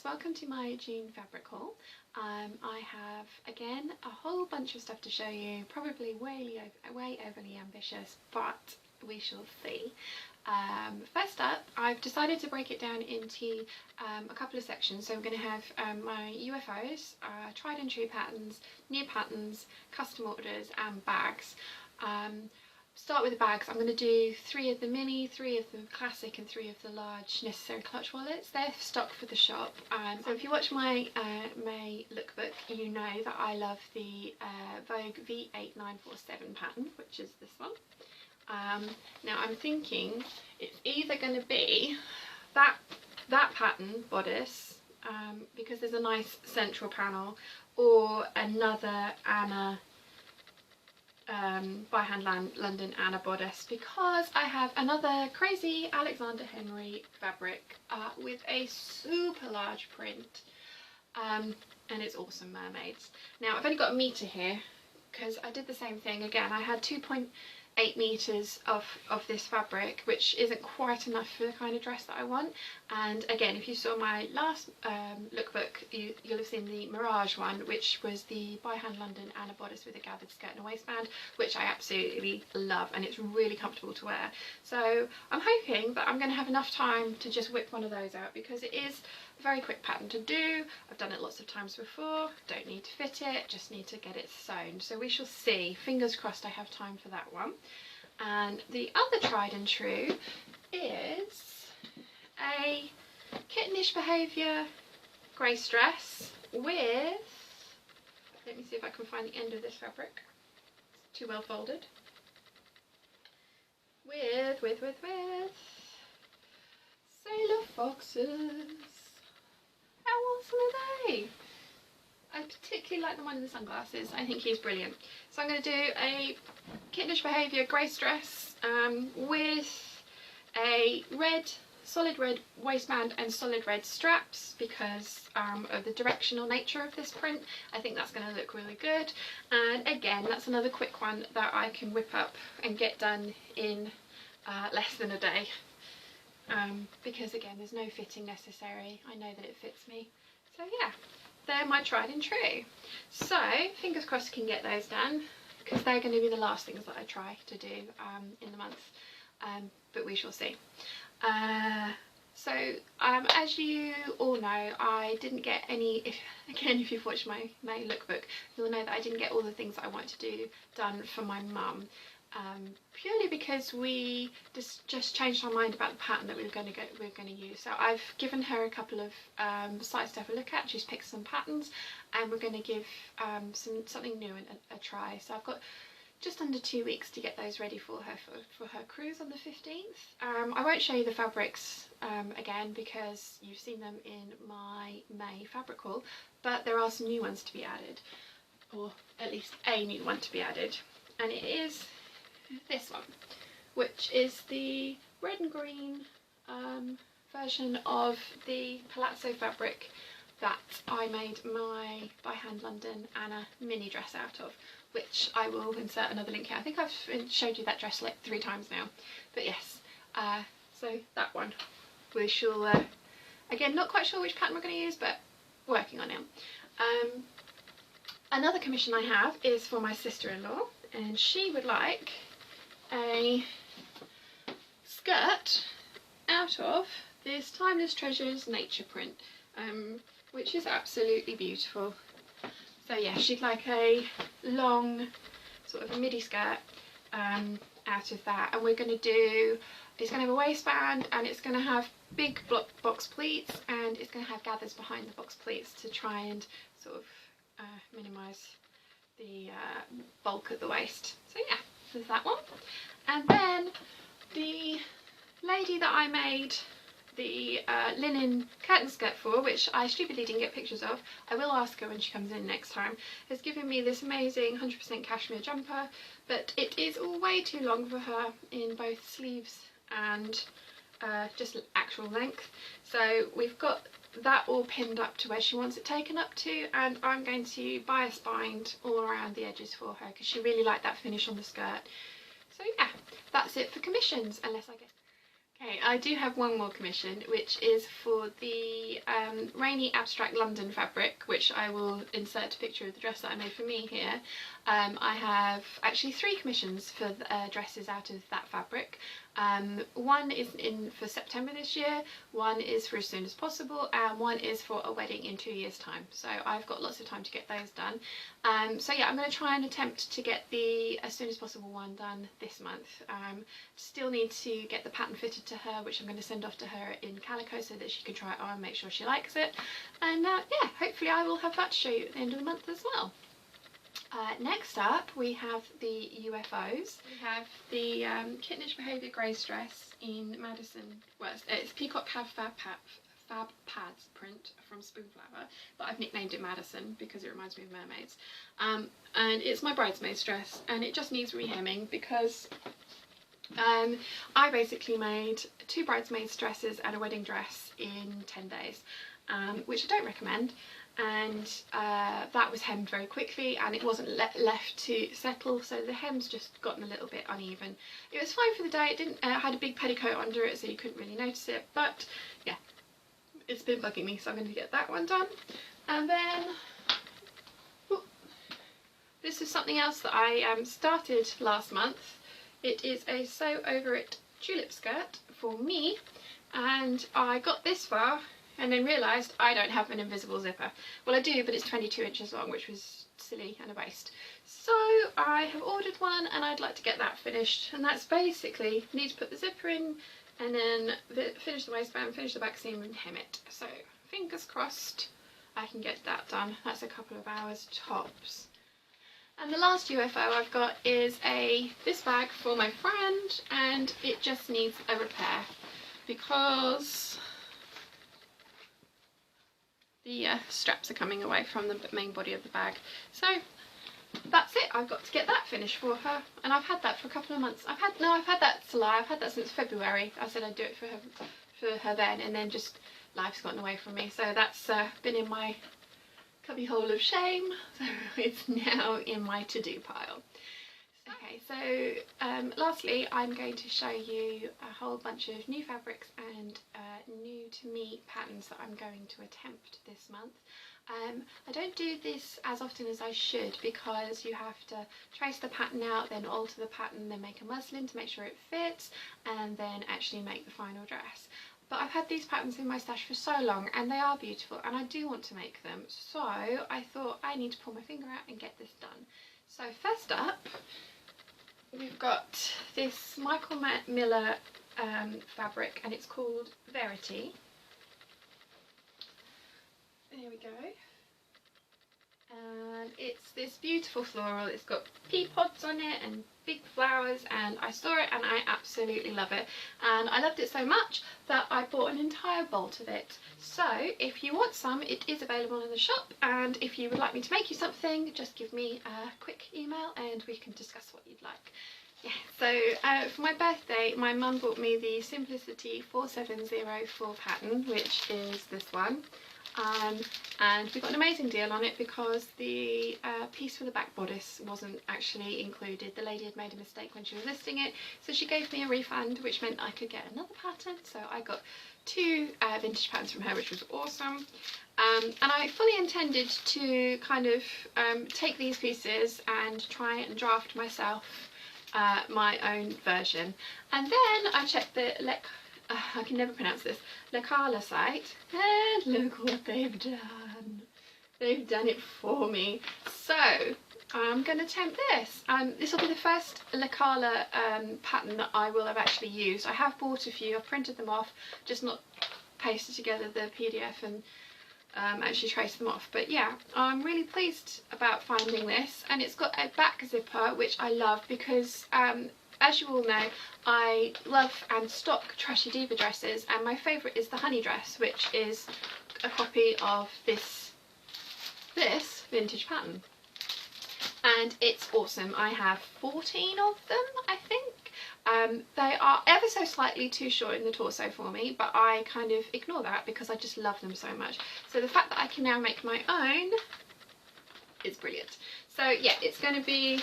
welcome to my June fabric haul. I have again a whole bunch of stuff to show you, probably way overly ambitious, but we shall see. First up, I've decided to break it down into a couple of sections. So we're going to have my UFOs, tried and true patterns, new patterns, custom orders and bags. Start with the bags. I'm going to do 3 of the mini, 3 of the classic and 3 of the large necessary clutch wallets. They're stock for the shop. So if you watch my May lookbook, you know that I love the Vogue V8947 pattern, which is this one. Now I'm thinking it's either going to be that pattern bodice, because there's a nice central panel, or another Anna by hand London Anna bodice, because I have another crazy Alexander Henry fabric with a super large print, and it's awesome mermaids. Now I've only got a metre here because I did the same thing again. I had 2.8 meters of this fabric, which isn't quite enough for the kind of dress that I want. And again, if you saw my last lookbook, you'll have seen the Mirage one, which was the by hand London Anna bodice with a gathered skirt and a waistband, which I absolutely love, and it's really comfortable to wear. So I'm hoping that I'm going to have enough time to just whip one of those out, because it is a very quick pattern to do. I've done it lots of times before, don't need to fit it, just need to get it sewn. So we shall see, fingers crossed I have time for that one. And the other tried and true is a Kittenish Behaviour grace dress with, let me see if I can find the end of this fabric, it's too well folded, with sailor foxes. How awesome are they? I particularly like the one in the sunglasses. I think he's brilliant. So I'm going to do a Kittenish Behaviour grace dress with a solid red waistband and solid red straps, because of the directional nature of this print. I think that's going to look really good. And again, that's another quick one that I can whip up and get done in less than a day. Because again, there's no fitting necessary. I know that it fits me. So yeah, they're my tried and true. So fingers crossed I can get those done, because they're going to be the last things that I try to do in the month, but we shall see. So as you all know, I didn't get any, if you've watched my May lookbook, you'll know that I didn't get all the things that I want to do done for my mum. Purely because we just changed our mind about the pattern that we're going to use. So I've given her a couple of sites to have a look at. She's picked some patterns, and we're going to give something new a try. So I've got just under 2 weeks to get those ready for her cruise on the 15th. I won't show you the fabrics again, because you've seen them in my May fabric haul, but there are some new ones to be added, or at least a new one to be added, and it is this one, which is the red and green version of the palazzo fabric that I made my by hand London Anna mini dress out of, which I will insert another link here. I think I've showed you that dress like 3 times now, but yes, so that one we shall again, not quite sure which pattern we're going to use, but working on it. Another commission I have is for my sister-in-law, and she would like a skirt out of this Timeless Treasures nature print, which is absolutely beautiful. So yeah, she'd like a long sort of midi skirt out of that, and we're going to do, it's going to have a waistband, and it's going to have big box pleats, and it's going to have gathers behind the box pleats to try and sort of minimise the bulk at the waist. So yeah, there's that one. And then the lady that I made the linen curtain skirt for, which I stupidly didn't get pictures of, I will ask her when she comes in next time, has given me this amazing 100% cashmere jumper, but it is all way too long for her in both sleeves and just actual length. So we've got that all pinned up to where she wants it taken up to, and I'm going to bias bind all around the edges for her, because she really liked that finish on the skirt. So yeah, that's it for commissions, unless I get... Okay, I do have one more commission, which is for the Rainy Abstract London fabric, which I will insert a picture of the dress that I made for me here. I have actually 3 commissions for dresses out of that fabric. One is in for September this year, one is for as soon as possible, and one is for a wedding in 2 years' time. So I've got lots of time to get those done. So yeah, I'm going to try and attempt to get the as soon as possible one done this month. Still need to get the pattern fitted to her, which I'm going to send off to her in calico so that she can try it on and make sure she likes it. And yeah, hopefully I will have that to show you at the end of the month as well. Next up we have the UFOs. We have the Kittenish Behaviour Grace dress in Madison, well it's Peacock Have Fab Pads print from Spoonflower, but I've nicknamed it Madison because it reminds me of mermaids. And it's my bridesmaid's dress, and it just needs rehemming because I basically made 2 bridesmaids dresses and a wedding dress in 10 days, which I don't recommend. And that was hemmed very quickly, and it wasn't left to settle, so the hem's just gotten a little bit uneven. It was fine for the day. It didn't had a big petticoat under it, so you couldn't really notice it, but yeah, it's been bugging me, so I'm going to get that one done. And then this is something else that I started last month. It is a Sew Over It tulip skirt for me, and I got this far and then realised I don't have an invisible zipper. Well, I do, but it's 22 inches long, which was silly and a waste. So I have ordered one, and I'd like to get that finished, and that's basically need to put the zipper in and then finish the waistband, finish the back seam and hem it. So fingers crossed I can get that done. That's a couple of hours tops. And the last UFO I've got is this bag for my friend, and it just needs a repair because the straps are coming away from the main body of the bag. So that's it, I've got to get that finished for her, and I've had that for a couple of months. I've had that since February. I said I'd do it for her then, and then just life's gotten away from me. So that's been in my cubby hole of shame, so it's now in my to-do pile. Okay, so lastly I'm going to show you a whole bunch of new fabrics and new to me patterns that I'm going to attempt this month. I don't do this as often as I should because you have to trace the pattern out, then alter the pattern, then make a muslin to make sure it fits, and then actually make the final dress. But I've had these patterns in my stash for so long, and they are beautiful, and I do want to make them, so I thought I need to pull my finger out and get this done. So first up, we've got this Michael Miller fabric, and it's called Verity. There we go. And it's this beautiful floral. It's got pea pods on it and big flowers, and I saw it and I absolutely love it, and I loved it so much that I bought an entire bolt of it. So if you want some, it is available in the shop, and if you would like me to make you something, just give me a quick email and we can discuss what you'd like. Yeah, so for my birthday my mum bought me the Simplicity 4704 pattern, which is this one. And we got an amazing deal on it because the piece for the back bodice wasn't actually included. The lady had made a mistake when she was listing it, so she gave me a refund, which meant I could get another pattern. So I got 2 vintage patterns from her, which was awesome. And I fully intended to kind of take these pieces and try and draft myself my own version. And then I checked the I can never pronounce this, Lecala site, and look what they've done. They've done it for me. So I'm going to attempt this. This will be the first Lecala pattern that I will have actually used. I have bought a few, I've printed them off, just not pasted together the PDF and actually traced them off. But yeah, I'm really pleased about finding this, and it's got a back zipper, which I love because as you all know, I love and stock Trashy Diva dresses, and my favourite is the honey dress, which is a copy of this vintage pattern. And it's awesome. I have 14 of them, I think. They are ever so slightly too short in the torso for me, but I kind of ignore that because I just love them so much. So the fact that I can now make my own is brilliant. So yeah, it's going to be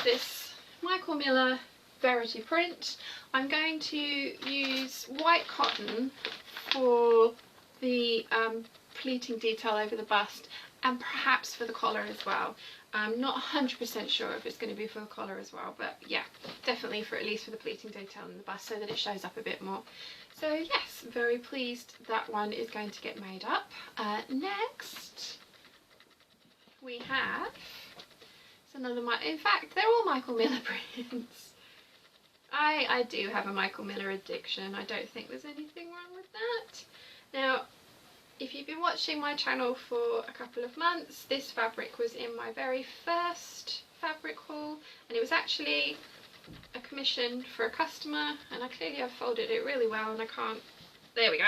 this Michael Miller Verity print. I'm going to use white cotton for the pleating detail over the bust, and perhaps for the collar as well. I'm not 100% sure if it's going to be for the collar as well, but yeah, definitely for at least for the pleating detail in the bust, so that it shows up a bit more. So yes, very pleased that one is going to get made up. Next we have, it's another, in fact they're all Michael Miller prints. I do have a Michael Miller addiction. I don't think there's anything wrong with that. Now, if you've been watching my channel for a couple of months, this fabric was in my very first fabric haul, and it was actually a commission for a customer, and I clearly have folded it really well and I can't, there we go.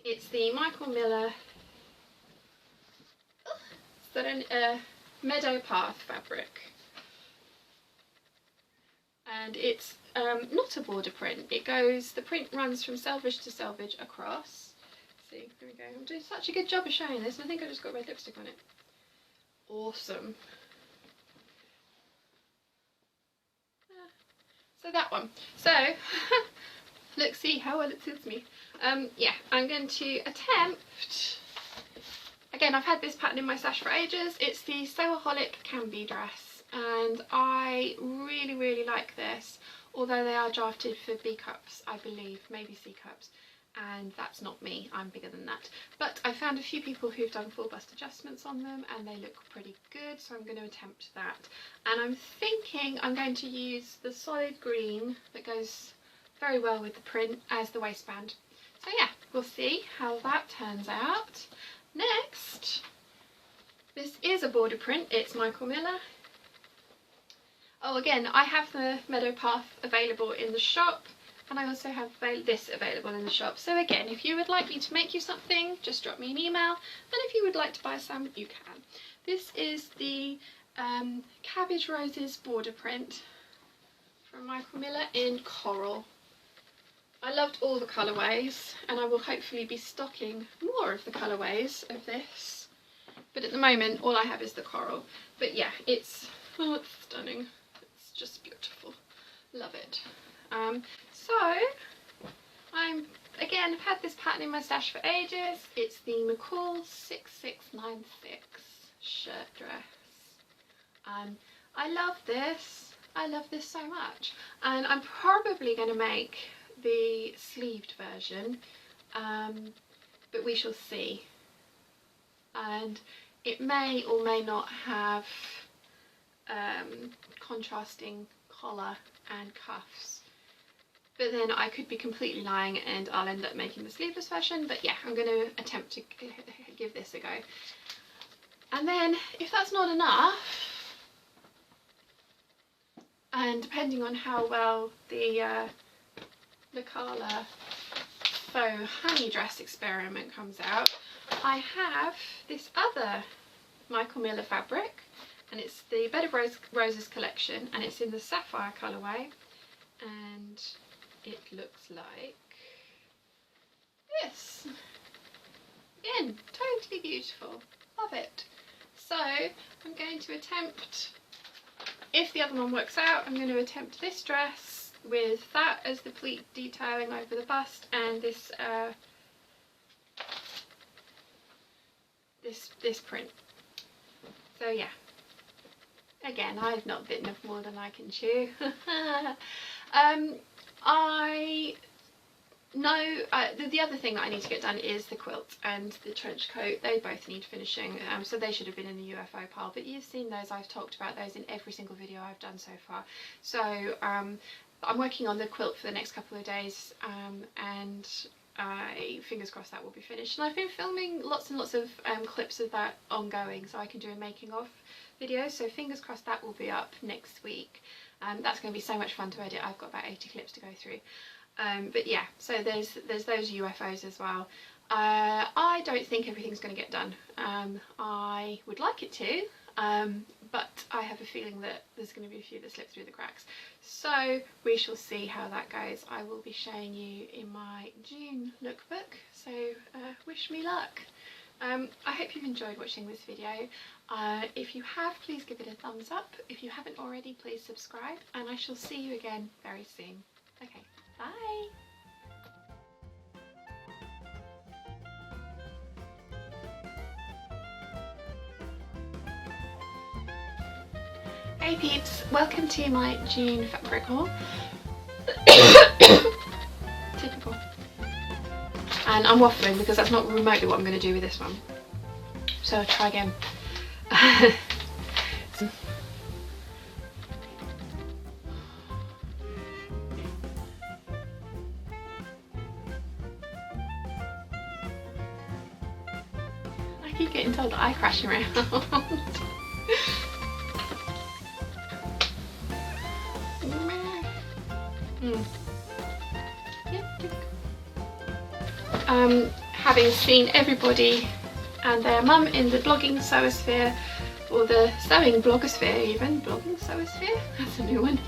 It's the Michael Miller Meadow Path fabric, and it's not a border print. It goes, the print runs from selvage to selvage across. See, there we go. I'm doing such a good job of showing this, and I think I just got red lipstick on it. Awesome. So that one. So let's see how well it suits me. Yeah, I'm going to attempt. Again, I've had this pattern in my stash for ages. It's the Sewaholic Canby dress, and I really, really like this. Although they are drafted for B cups, I believe, maybe C cups, and that's not me, I'm bigger than that. But I found a few people who've done full bust adjustments on them and they look pretty good, so I'm going to attempt that. And I'm thinking I'm going to use the solid green that goes very well with the print as the waistband. So yeah, we'll see how that turns out. Next, this is a border print, it's Michael Miller. Oh, again, I have the Meadow Path available in the shop, and I also have this available in the shop. So again, if you would like me to make you something, just drop me an email, and if you would like to buy some, you can. This is the Cabbage Roses border print from Michael Miller in Coral. I loved all the colourways, and I will hopefully be stocking more of the colourways of this. But at the moment, all I have is the Coral. But yeah, it's stunning. Just beautiful, love it. So I've had this pattern in my stash for ages. It's the McCall 6696 shirt dress. I love this so much, and I'm probably going to make the sleeved version, but we shall see. And it may or may not have contrasting collar and cuffs, but then I could be completely lying and I'll end up making the sleeveless version. But yeah, I'm going to attempt to give this a go, and then if that's not enough, and depending on how well the Carla faux honey dress experiment comes out, I have this other Michael Miller fabric, and it's the Bed of Roses collection, and it's in the sapphire colourway, and it looks like this. Again, totally beautiful, love it. So I'm going to attempt, if the other one works out, I'm going to attempt this dress with that as the pleat detailing over the bust, and this this print. So yeah, again, I've not bitten off more than I can chew. I know the other thing that I need to get done is the quilt and the trench coat. They both need finishing, so they should have been in the UFO pile, but you've seen those. I've talked about those in every single video I've done so far. So I'm working on the quilt for the next couple of days, and fingers crossed that will be finished. And I've been filming lots and lots of clips of that ongoing, so I can do a making of video, so fingers crossed that will be up next week. That's going to be so much fun to edit. I've got about 80 clips to go through. But yeah, so there's those UFOs as well. I don't think everything's going to get done. I would like it to, but I have a feeling that there's going to be a few that slip through the cracks. So we shall see how that goes. I will be showing you in my June lookbook, so wish me luck. I hope you've enjoyed watching this video. If you have, please give it a thumbs up. If you haven't already, please subscribe, and I shall see you again very soon. Okay, bye! Hey peeps, welcome to my June fabric haul. Typical. And I'm waffling because that's not remotely what I'm going to do with this one. So I'll try again. I keep getting told that I crash around. Having seen everybody and their mum in the blogging sewosphere, or the sewing blogosphere even, blogging sewosphere, that's a new one.